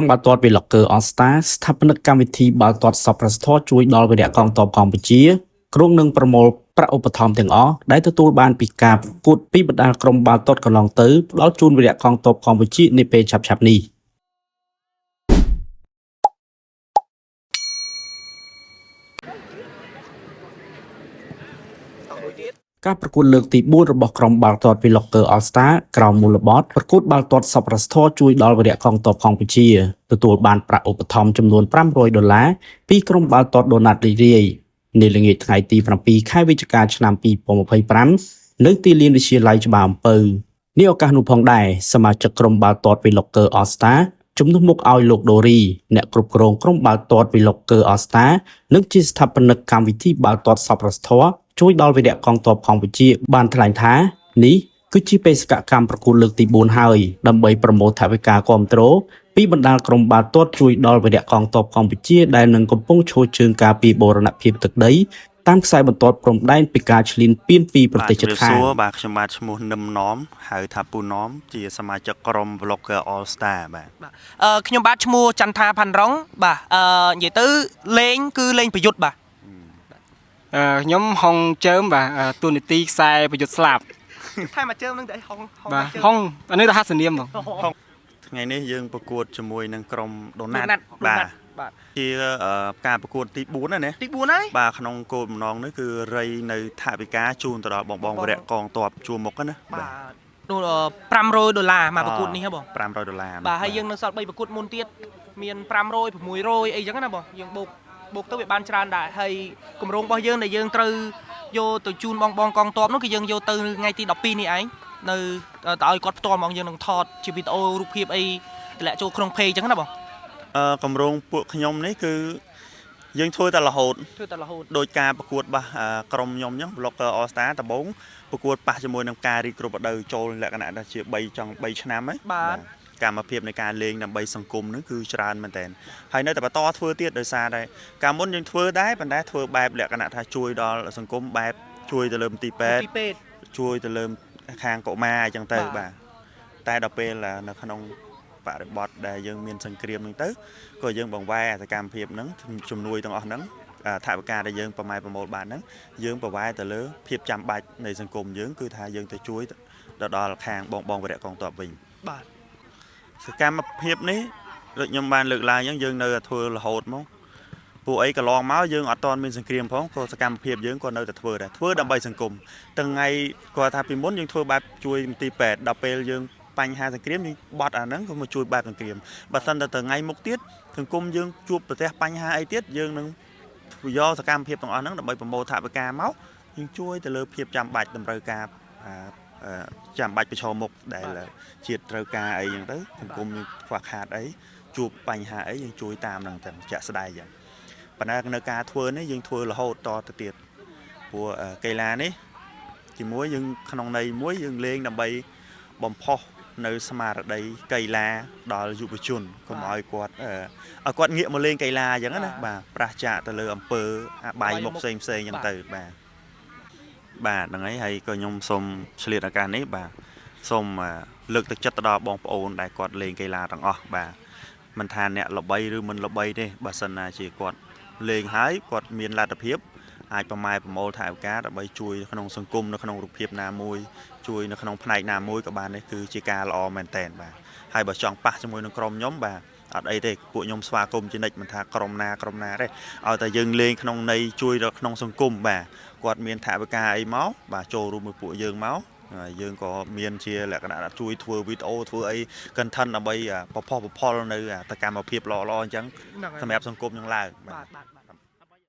ក្រុមបាល់ទាត់ Vlogger All Star ស្ថាបនិកកម្មវិធីបាល់ទាត់សប្បុរសធម៌ជួយដល់វីរៈកងទ័ពកម្ពុជាគ្រងនឹងប្រមូលប្រាក់ឧបត្ថម្ភទាំងអស់ដែលទទួលបានពីការប្រកួតពីបណ្ដាក្រុមបាល់ទាត់កន្លងទៅផ្ដល់ជូនវីរៈកងទ័ពកម្ពុជានាពេលឆាប់ៗនេះការប្រកួតលើកទី4របស់ក្រុមបាល់ទាត់ Vlogger All Star ក្រោមមូលបត់ប្រកួតបាល់ទាត់សប្បុរសធម៌ជួយដល់វីរៈកងទ័ពកម្ពុជាទទួលបានប្រាក់ឧបត្ថម្ភចំនួន$500ពីក្រុមបាល់ទាត់ដូណាត់រីរាយនៅល្ងាចថ្ងៃទី7ខែវិច្ឆិកាឆ្នាំ2025នៅទីលានវិទ្យាល័យច្បារអំពៅនេះឱកាសនោះផងដែរសមាជិកក្រុមបាល់ទាត់ Vlogger All Star ជំនួសមុខឲ្យលោកដូរីអ្នកគ្រប់គ្រងក្រុមបាល់ទាត់ Vlogger All Star និងជាស្ថាបនិកកម្មវិធីបាល់ទាត់សប្បុរសធម៌ជួយដល់វីរៈកងទ័ពកម្ពុជាបានថ្លែងថានេះគឺជាបេសកកម្មប្រកួតលើកទី4ហើយដើម្បីប្រមូលថវិកាគាំទ្រពីបណ្ដាក្រុមបាល់ទាត់ជួយដល់វីរៈកងទ័ពកម្ពុជាដែលនឹងកំពុងឈរជើងការពីបូរណភាពទឹកដីតាមខ្សែបន្ទាត់ព្រំដែនពីការឈ្លានពានពីប្រទេសជិតខាងបាទខ្ញុំបាទឈ្មោះនឹមណមហៅថាពូណមជាសមាជិកក្រុម Vlogger All Star បាទខ្ញុំបាទឈ្មោះចន្ទថាផាន់រងបាទនិយាយទៅលេងគឺលេងប្រយុទ្ធបាទខ្ញុំហុងជើមបាទទូនីតិខ្សែប្រយុទ្ធស្លាប់ថែមមកជើមនឹងតែហុងបាទហុងអានេះទៅហាត់សនាមបងថ្ងៃនេះយើងប្រកួតជាមួយនឹងក្រុមដូណាត់បាទជាការប្រកួតទី4ណាទី4ហើយបាទក្នុងគោលបំណងនេះគឺរៃនៅថវិកាជូនទៅដល់បងវីរៈកងទ័ពជួរមុខណាបាទ$500មកប្រកួតនេះហ៎បង$500បាទហើយយើងនៅសល់3ប្រកួតមុនទៀតមាន500 600អីចឹងណាបងយើងបូកទៅវាបានច្រើនដែរហើយគម្រោងរបស់យើងដែលយើងត្រូវយកទៅជូនបងកងទ័ពនោះគឺយើងយកទៅថ្ងៃទី12នេះឯងនៅទៅឲ្យគាត់ផ្ទាល់ហ្មងយើងនឹងថតជាវីដេអូរូបភាពអីតម្លាក់ចូលក្នុង page ចឹងណាបងគម្រោងពួកខ្ញុំនេះគឺយើងធ្វើតែរហូតដោយការប្រកួតបាសក្រុមខ្ញុំអញ្ចឹង Vlogger All Star ដំបូងប្រកួតប៉ះជាមួយនឹងការរីកគ្រប់រដូវចូលលក្ខណៈថាជា3ឆ្នាំហើយបាទកម្មភាពនៃការលេងដើម្បីសង្គមហ្នឹងគឺច្រើនមែនតើហើយនៅតែបន្តធ្វើទៀតដោយសារតែកាលមុនយើងធ្វើដែរប៉ុន្តែធ្វើបែបលក្ខណៈថាជួយដល់សង្គមបែបជួយទៅលើមន្ទីរពេទ្យជួយទៅលើខាងកុមារអញ្ចឹងទៅបាទតែដល់ពេលនៅក្នុងបរិបទដែលយើងមានសង្គ្រាមហ្នឹងទៅក៏យើងបង្វែរសកម្មភាពហ្នឹងជំនួយទាំងអស់ហ្នឹងថវិកាដែលយើងប្រមូលបានហ្នឹងយើងប្រវែរទៅលើភាពចាំបាច់នៃសង្គមយើងគឺថាយើងទៅជួយដល់ខាងបងវីរៈកងទ័ពវិញបាទសកម្មភាពនេះដូចខ្ញុំបានលើកឡើងអញ្ចឹងយើងនៅតែធ្វើរហូតមកពួកអីកន្លងមកយើងអត់ទាន់មានសង្គ្រាមផងក៏សកម្មភាពយើងក៏នៅតែធ្វើដែរធ្វើដើម្បីសង្គមទាំងថ្ងៃគាត់ថាពីមុនយើងធ្វើបែបជួយមន្ទីរពេទ្យដល់ពេលយើងបញ្ហាសង្គ្រាមយើងបត់អាហ្នឹងក៏មកជួយបែបសង្គ្រាមបើសិនតែថ្ងៃមុខទៀតសង្គមយើងជួបប្រទះបញ្ហាអីទៀតយើងនឹងយកសកម្មភាពទាំងអស់ហ្នឹងដើម្បីប្រមូលថវិកាមកយើងជួយទៅលើភាពចាំបាច់តម្រូវការចាំបាច់ប្រឈមមុខដែលជាតិត្រូវការអីចឹងទៅសង្គមយើងខ្វះខាតអីជួបបញ្ហាអីយើងជួយតាមហ្នឹងចឹងជាក់ស្ដែងចឹងប៉ុន្តែនៅការធ្វើនេះយើងធ្វើរហូតតទៅទៀតព្រោះកីឡានេះជាមួយយើងក្នុងន័យមួយយើងលេងដើម្បីបំផុសនៅស្មារតីកីឡាដល់យុវជនកុំឲ្យគាត់ងាកមកលេងកីឡាអញ្ចឹងណាបាទប្រះចាកទៅលើអំពើអាបាយមុខផ្សេងអញ្ចឹងទៅបាទហ្នឹងហើយក៏ខ្ញុំសូមឆ្លៀតឱកាសនេះបាទសូមលើកទឹកចិត្តទៅដល់បងប្អូនដែលគាត់លេងកីឡាទាំងអស់បាទមិនថាអ្នកល្បីឬមិនល្បីទេបើសិនណាជាគាត់លេងហើយគាត់មានលទ្ធភាពអាចប្រមូលថវិកាដើម្បីជួយក្នុងសង្គមនៅក្នុងរូបភាពណាមួយជួយនៅក្នុងផ្នែកណាមួយក៏បាននេះគឺជាការល្អមែនតែនបាទហើយបើចង់ប៉ះជាមួយនឹងក្រុមខ្ញុំបាទអត់អីទេពួកខ្ញុំស្វាគមន៍ជានិច្ចមិនថាក្រុមណាទេឲ្យតែយើងលេងក្នុងន័យជួយដល់ក្នុងសង្គមបាទគាត់មានថវិកាអីមកបាទចូលរួមមួយពួកយើងមកយើងក៏មានជាលក្ខណៈជួយធ្វើវីដេអូធ្វើអី content ដើម្បីប្រផុសប្រផលនៅសកម្មភាពល្អៗអញ្ចឹងសម្រាប់សង្គមនឹងឡើងបាទ